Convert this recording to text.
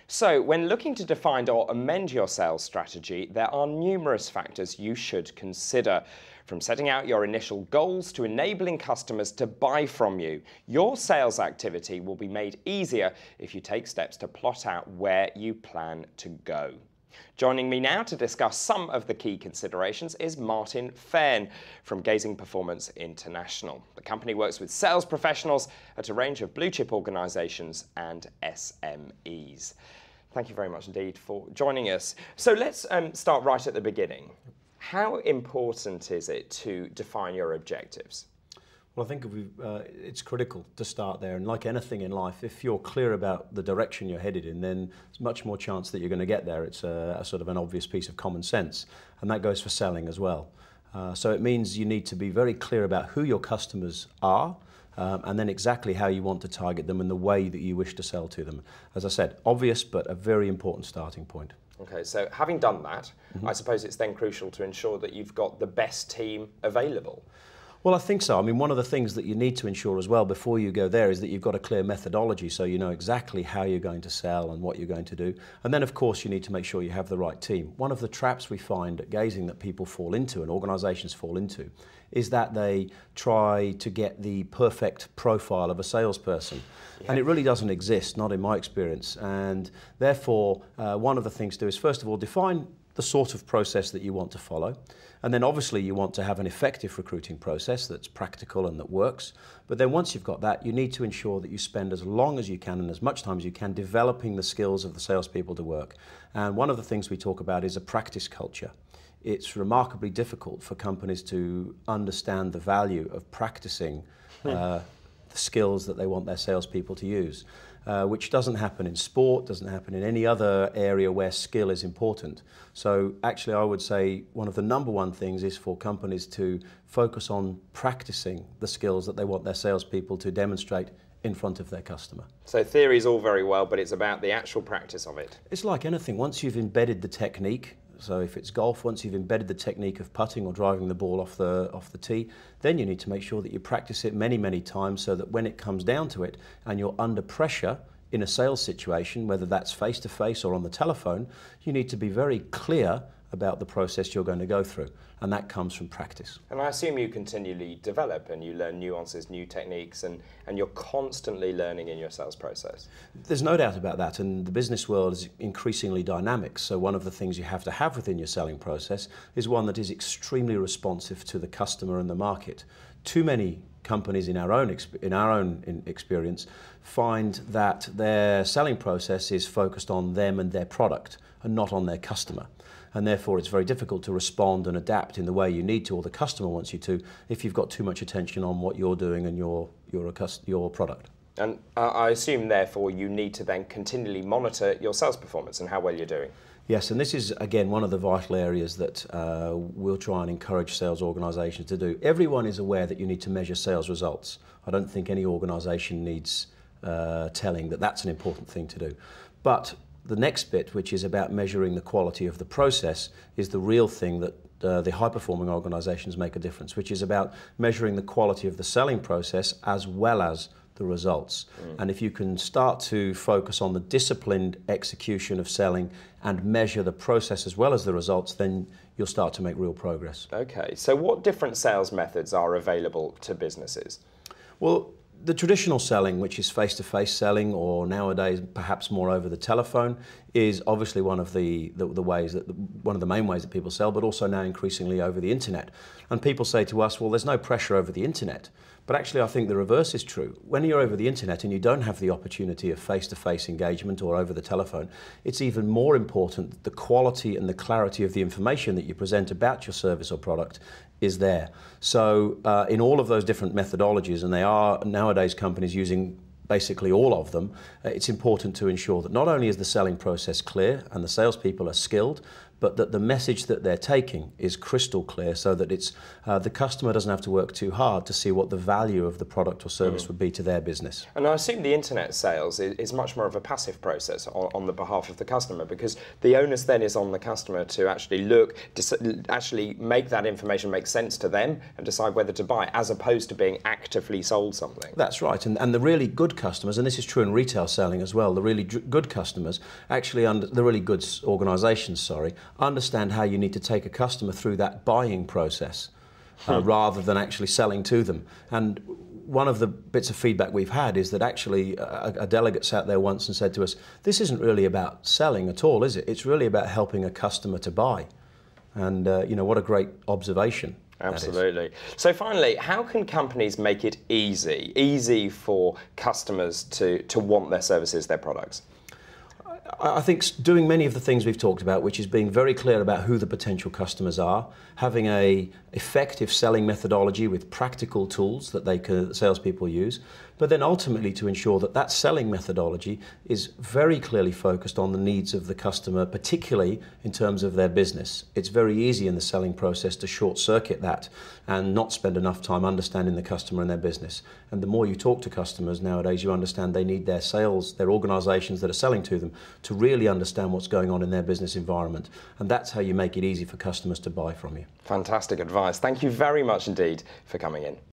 So, when looking to define or amend your sales strategy, there are numerous factors you should consider. From setting out your initial goals to enabling customers to buy from you, your sales activity will be made easier if you take steps to plot out where you plan to go. Joining me now to discuss some of the key considerations is Martin Fairn from Gazing Performance International. The company works with sales professionals at a range of blue chip organisations and SMEs. Thank you very much indeed for joining us. So let's start right at the beginning. How important is it to define your objectives? Well, I think it's critical to start there, and like anything in life, if you're clear about the direction you're headed in, then there's much more chance that you're going to get there. It's a sort of an obvious piece of common sense, and that goes for selling as well. So it means you need to be very clear about who your customers are, and then exactly how you want to target them and the way that you wish to sell to them. As I said, obvious, but a very important starting point. Okay, so having done that, I suppose it's then crucial to ensure that you've got the best team available. Well, I think so. I mean, one of the things that you need to ensure as well before you go there is that you've got a clear methodology, so you know exactly how you're going to sell and what you're going to do. And then, of course, you need to make sure you have the right team. One of the traps we find at Gazing that people fall into and organisations fall into is that they try to get the perfect profile of a salesperson. Yeah. And it really doesn't exist, not in my experience. And therefore, one of the things to do is, first of all, define the sort of process that you want to follow. And then obviously you want to have an effective recruiting process that's practical and that works. But then once you've got that, you need to ensure that you spend as long as you can and as much time as you can developing the skills of the salespeople to work. And one of the things we talk about is a practice culture. It's remarkably difficult for companies to understand the value of practicing the skills that they want their salespeople to use. Which doesn't happen in sport, doesn't happen in any other area where skill is important. So actually I would say one of the number one things is for companies to focus on practicing the skills that they want their salespeople to demonstrate in front of their customer. So theory is all very well, but it's about the actual practice of it. It's like anything. Once you've embedded the technique, so if it's golf, once you've embedded the technique of putting or driving the ball off the tee, then you need to make sure that you practice it many, many times so that when it comes down to it and you're under pressure in a sales situation, whether that's face-to-face or on the telephone, you need to be very clear about the process you're going to go through, and that comes from practice. And I assume you continually develop and you learn nuances, new techniques, and you're constantly learning in your sales process. There's no doubt about that, and the business world is increasingly dynamic, so one of the things you have to have within your selling process is one that is extremely responsive to the customer and the market. Too many companies in our own experience find that their selling process is focused on them and their product and not on their customer. And therefore it's very difficult to respond and adapt in the way you need to or the customer wants you to if you've got too much attention on what you're doing and your product. And I assume therefore you need to then continually monitor your sales performance and how well you're doing. Yes, and this is again one of the vital areas that we'll try and encourage sales organisations to do. Everyone is aware that you need to measure sales results. I don't think any organisation needs telling that that's an important thing to do. But the next bit, which is about measuring the quality of the process, is the real thing that the high-performing organisations make a difference, which is about measuring the quality of the selling process as well as the results. And if you can start to focus on the disciplined execution of selling and measure the process as well as the results, then you'll start to make real progress. Okay, so what different sales methods are available to businesses? Well, the traditional selling, which is face-to-face selling, or nowadays perhaps more over the telephone, is obviously one of the main ways that people sell, but also now increasingly over the internet. And people say to us, well, there's no pressure over the internet. But actually, I think the reverse is true. When you're over the internet and you don't have the opportunity of face-to-face engagement or over the telephone, it's even more important that the quality and the clarity of the information that you present about your service or product is there. So in all of those different methodologies, and they are nowadays companies using basically all of them, it's important to ensure that not only is the selling process clear and the salespeople are skilled, but that the message that they're taking is crystal clear, so that it's the customer doesn't have to work too hard to see what the value of the product or service would be to their business. And I assume the internet sales is much more of a passive process on the behalf of the customer, because the onus then is on the customer to actually look, actually make that information make sense to them and decide whether to buy, as opposed to being actively sold something. That's right, and the really good customers, and this is true in retail selling as well, the really good customers actually, the really good organisations, sorry, understand how you need to take a customer through that buying process rather than actually selling to them. And one of the bits of feedback we've had is that actually a delegate sat there once and said to us, this isn't really about selling at all, is it? It's really about helping a customer to buy. And you know, what a great observation. Absolutely. So finally, how can companies make it easy for customers to want their services, their products? I think doing many of the things we've talked about, which is being very clear about who the potential customers are, having an effective selling methodology with practical tools that salespeople use, but then ultimately to ensure that that selling methodology is very clearly focused on the needs of the customer, particularly in terms of their business. It's very easy in the selling process to short circuit that and not spend enough time understanding the customer and their business. And the more you talk to customers nowadays, you understand they need their sales, their organisations that are selling to them, to really understand what's going on in their business environment. And that's how you make it easy for customers to buy from you. Fantastic advice. Thank you very much indeed for coming in.